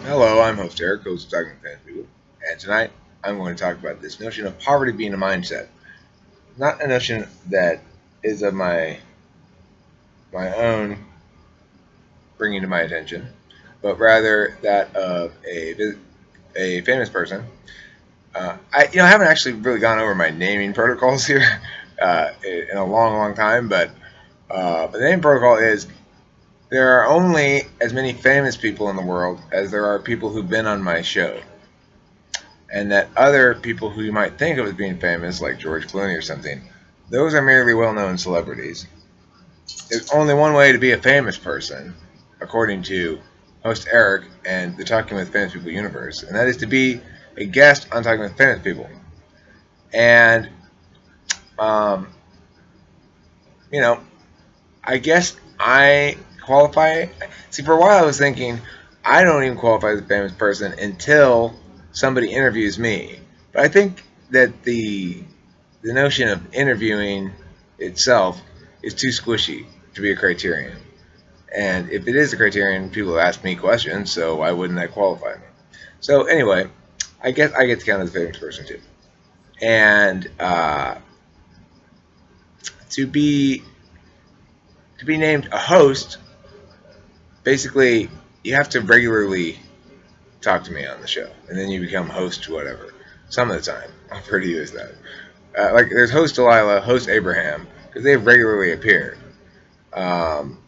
Hello, I'm host Eric, host of Talking with Famous People, and tonight I'm going to talk about this notion of poverty being a mindset. Not a notion that is of my own bringing to my attention, but rather that of a famous person. I haven't actually really gone over my naming protocols here in a long time, but the naming protocol is there are only as many famous people in the world as there are people who've been on my show. And that other people who you might think of as being famous, like George Clooney or something, those are merely well-known celebrities. There's only one way to be a famous person, according to host Eric and the Talking with Famous People universe, and that is to be a guest on Talking with Famous People. And, um, you know, I guess I qualify. See, for a while I was thinking I don't even qualify as a famous person until somebody interviews me. But I think that the notion of interviewing itself is too squishy to be a criterion. And if it is a criterion, people have asked me questions, so why wouldn't that qualify me? So anyway, I guess I get to count as a famous person too. And to be to be named a host, basically you have to regularly talk to me on the show, and then you become host whatever. Some of the time, I'll refer to you as that. Like there's host Delilah, host Abraham, because they've regularly appeared. Um,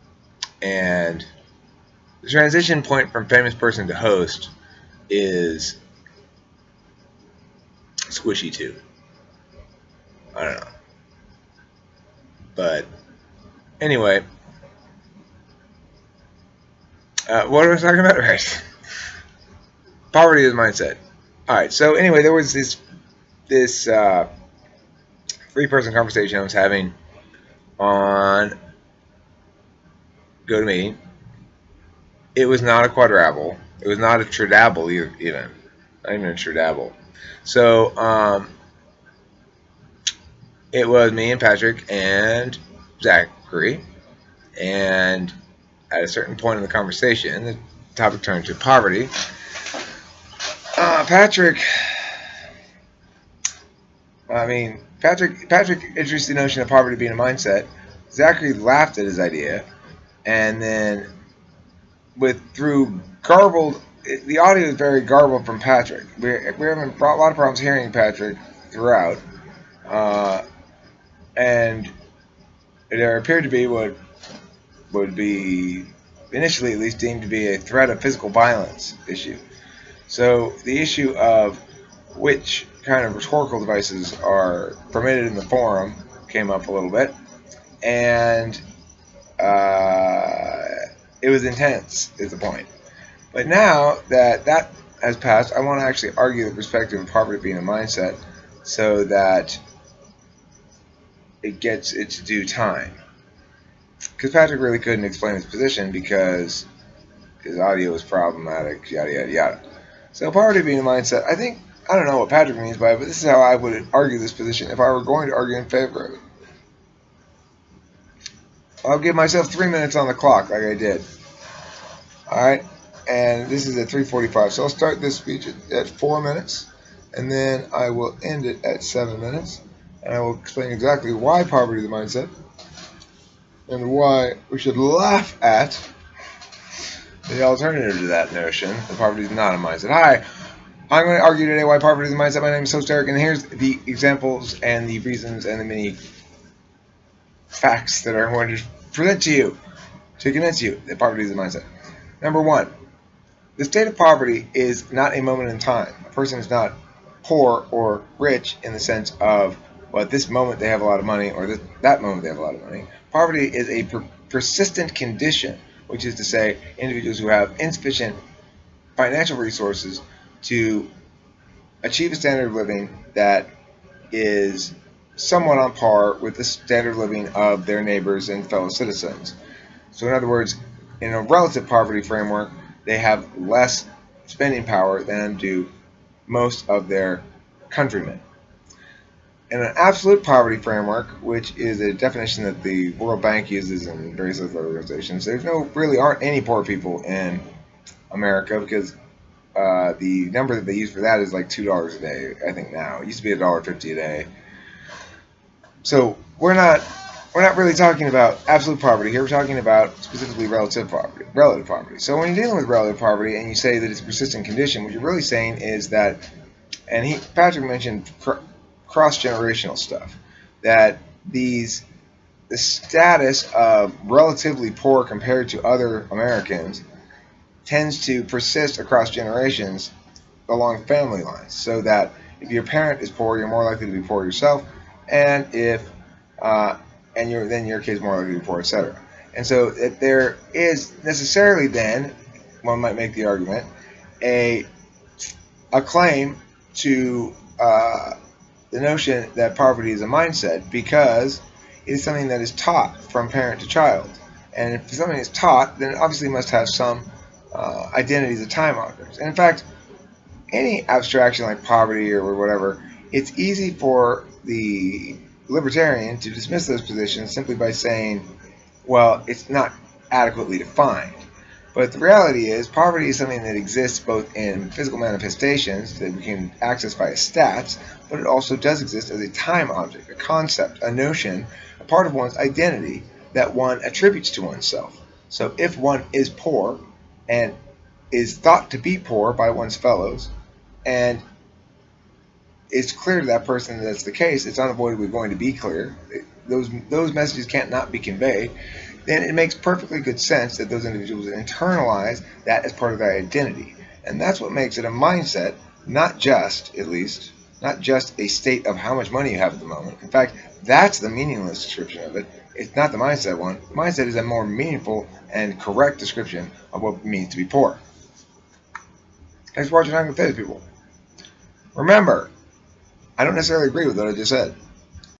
and the transition point from famous person to host is squishy too. I don't know, but anyway, what was I talking about? Right, poverty is mindset. All right, so anyway, there was this three-person conversation I was having on GoToMeeting. It was not a quadruple. It was not a tridable even. Not even a tridable. So it was me and Patrick and Zachary. And at a certain point in the conversation, the topic turned to poverty. Patrick, Patrick introduced the notion of poverty being a mindset. Zachary laughed at his idea, and then with through garbled. The audio is very garbled from Patrick. We're having a lot of problems hearing Patrick throughout, uh, and there appeared to be what would be initially at least deemed to be a threat of physical violence issue. So the issue of which kind of rhetorical devices are permitted in the forum came up a little bit, and it was intense. Is the point? But now that that has passed, I want to actually argue the perspective of poverty being a mindset, so that it gets its due time. Because Patrick really couldn't explain his position because his audio was problematic, yada yada yada. So poverty being a mindset, I don't know what Patrick means by it, but this is how I would argue this position if I were going to argue in favor of it. I'll give myself 3 minutes on the clock, like I did. All right, and this is at 3:45, so I'll start this speech at 4 minutes, and then I will end it at 7 minutes, and I will explain exactly why poverty is a mindset, and why we should laugh at the alternative to that notion that poverty is not a mindset. Hi, I'm going to argue today why poverty is a mindset. My name is Host Eric, and here's the examples and the reasons and the many facts that I'm going to present to you to convince you that poverty is a mindset. Number one, the state of poverty is not a moment in time. A person is not poor or rich in the sense of, well, at this moment they have a lot of money, or that moment they have a lot of money. Poverty is a persistent condition, which is to say individuals who have insufficient financial resources to achieve a standard of living that is somewhat on par with the standard of living of their neighbors and fellow citizens. So in other words, in a relative poverty framework, they have less spending power than do most of their countrymen. In an absolute poverty framework, which is a definition that the World Bank uses and various other organizations, aren't any poor people in America because the number that they use for that is like $2 a day, I think now. It used to be $1.50 a day. So we're not really talking about absolute poverty here. We're talking about specifically relative poverty. So when you're dealing with relative poverty and you say that it's a persistent condition, what you're really saying is that, and Patrick mentioned cross-generational stuff, that the status of relatively poor compared to other Americans tends to persist across generations along family lines, so that if your parent is poor, you're more likely to be poor yourself, and if then your kid's more likely to be poor, etc. And so if there is necessarily then, one might make the argument, a claim to the notion that poverty is a mindset, because it is something that is taught from parent to child. And if something is taught, then it obviously must have some identities of time objects. And in fact, any abstraction like poverty or whatever, it's easy for the libertarian to dismiss those positions simply by saying, well, it's not adequately defined. But the reality is, poverty is something that exists both in physical manifestations that we can access via stats, but it also does exist as a time object, a concept, a notion, a part of one's identity that one attributes to oneself. So if one is poor and is thought to be poor by one's fellows, and it's clear to that person that that's the case, it's unavoidably going to be clear, those messages can't not be conveyed, then it makes perfectly good sense that those individuals internalize that as part of their identity. And that's what makes it a mindset, not just a state of how much money you have at the moment. In fact, that's the meaningless description of it. It's not the mindset one. The mindset is a more meaningful and correct description of what it means to be poor. Thanks for watching Hypothetical People. Remember, I don't necessarily agree with what I just said.